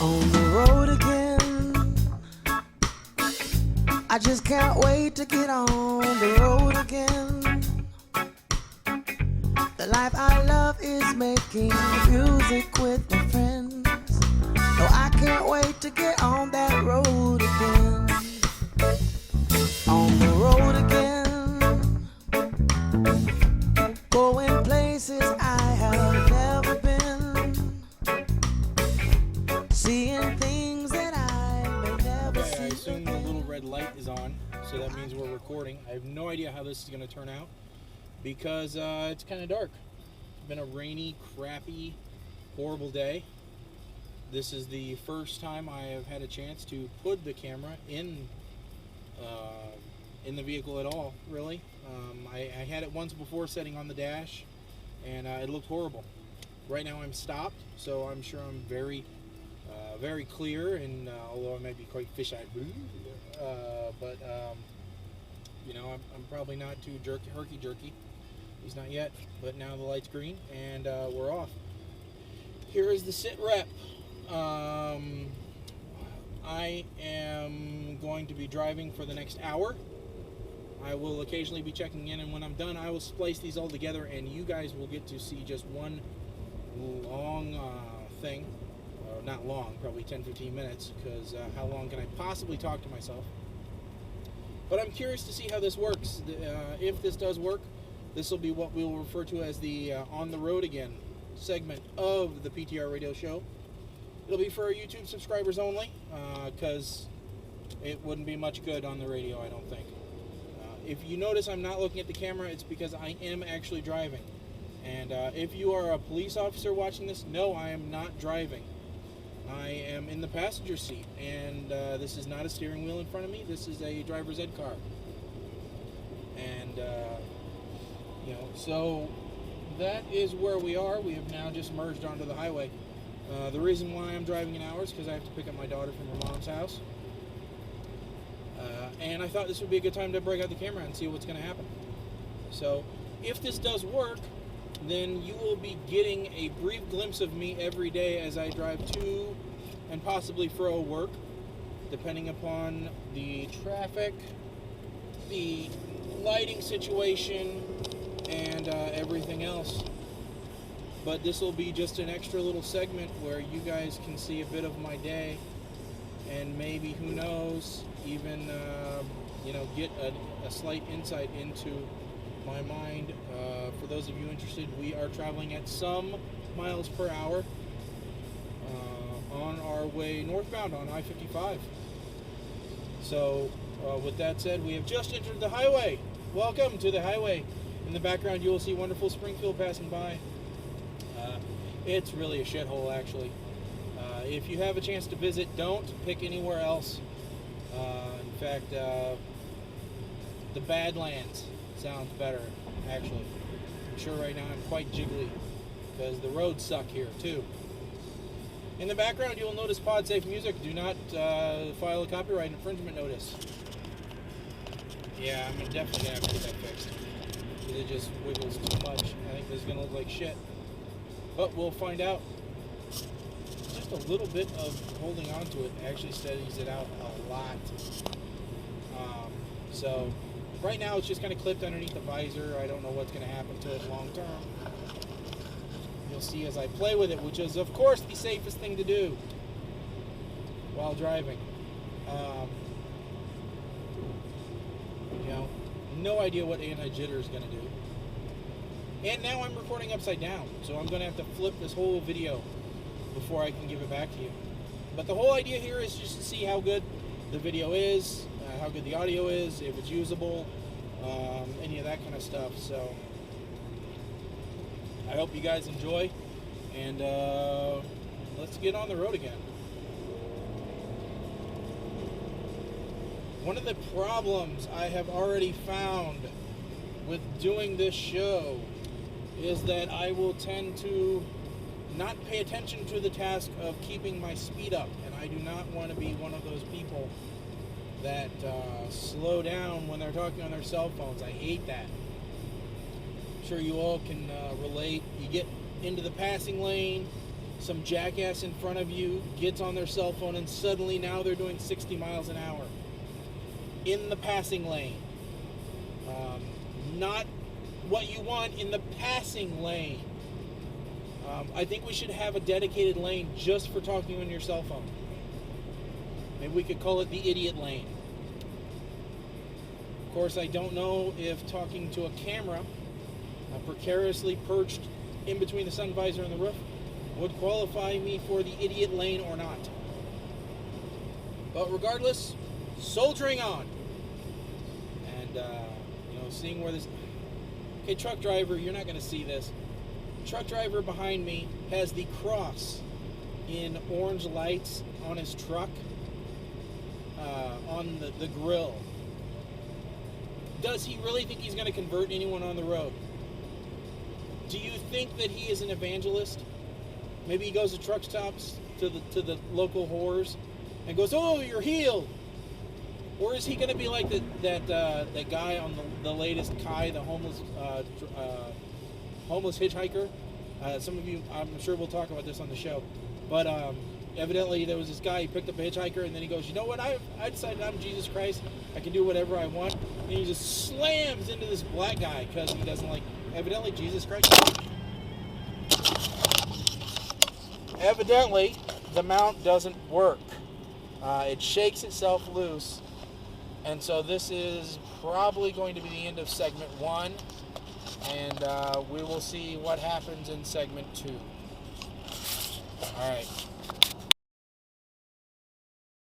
On the road again. I just can't wait to get on the road again. The life I love is making music with my friends. No, I can't wait to get on that road again. On the road again. Going places I have never been. Seeing things that I may never see. I assume the little red light is on, so that means we're recording. I have no idea how this is going to turn out because it's kind of dark. It's been a rainy, crappy, horrible day. This is the first time I have had a chance to put the camera in the vehicle at all, really. I had it once before setting on the dash, and it looked horrible. Right now I'm stopped, so I'm sure I'm very clear, and although I might be quite fish-eyed, but you know, I'm probably not too herky-jerky. He's not yet, but now the light's green, and we're off. Here is the sit rep. I am going to be driving for the next hour. I will occasionally be checking in, and when I'm done, I will splice these all together, and you guys will get to see just one long thing. Not long, probably 10-15 minutes, because how long can I possibly talk to myself? But I'm curious to see how this works. If this does work, this will be what we will refer to as the On the Road Again segment of the PTR Radio Show. It'll be for our YouTube subscribers only, because it wouldn't be much good on the radio, I don't think. If you notice I'm not looking at the camera, it's because I am actually driving. And if you are a police officer watching this, no, I am not driving. I am in the passenger seat, and this is not a steering wheel in front of me. This is a driver's ed car. And, you know, so that is where we are. We have now just merged onto the highway. The reason why I'm driving an hour is because I have to pick up my daughter from her mom's house. And I thought this would be a good time to break out the camera and see what's going to happen. So if this does work, then you will be getting a brief glimpse of me every day as I drive to and possibly fro work, depending upon the traffic, the lighting situation, and everything else. But this will be just an extra little segment where you guys can see a bit of my day, and maybe, who knows, even you know, get a slight insight into my mind. For those of you interested, we are traveling at some miles per hour on our way northbound on I-55. So with that said, we have just entered the highway. Welcome to the highway. In the background you will see wonderful Springfield passing by. It's really a shithole, actually. If you have a chance to visit, don't pick anywhere else. In fact, the Badlands sounds better, actually. I'm sure right now I'm quite jiggly because the roads suck here too. In the background you will notice pod-safe music. Do not file a copyright infringement notice. Yeah, I'm definitely gonna have to get that fixed because it just wiggles too much. I think this is gonna look like shit, but we'll find out. Just a little bit of holding on to it actually steadies it out a lot. So right now it's just kind of clipped underneath the visor. I don't know what's going to happen to it long term. You'll see as I play with it, which is of course the safest thing to do while driving. You know, no idea what anti-jitter is going to do. And now I'm recording upside down, so I'm going to have to flip this whole video before I can give it back to you. But the whole idea here is just to see how good the video is, how good the audio is, if it's usable, any of that kind of stuff. So I hope you guys enjoy, and let's get on the road again. One of the problems I have already found with doing this show is that I will tend to not pay attention to the task of keeping my speed up, and I do not want to be one of those people that slow down when they're talking on their cell phones. I hate that. I'm sure you all can relate. You get into the passing lane, some jackass in front of you gets on their cell phone and suddenly now they're doing 60 miles an hour in the passing lane. Not what you want in the passing lane. I think we should have a dedicated lane just for talking on your cell phone. Maybe we could call it the idiot lane. Of course, I don't know if talking to a camera precariously perched in between the sun visor and the roof would qualify me for the idiot lane or not. But regardless, soldiering on. And, seeing where this... Okay, truck driver, you're not going to see this. Truck driver behind me has the cross in orange lights on his truck, on the grill. Does he really think he's going to convert anyone on the road? Do you think that he is an evangelist? Maybe he goes to truck stops to the local whores and goes, "Oh, you're healed." Or is he going to be like that guy on the latest Kai, the homeless hitchhiker? Some of you, I'm sure we'll talk about this on the show. But evidently there was this guy, he picked up a hitchhiker, and then he goes, "You know what, I decided I'm Jesus Christ. I can do whatever I want." And he just slams into this black guy because he doesn't like, evidently, Jesus Christ. Evidently, the mount doesn't work. It shakes itself loose. And so this is probably going to be the end of segment 1. And we will see what happens in segment 2. All right.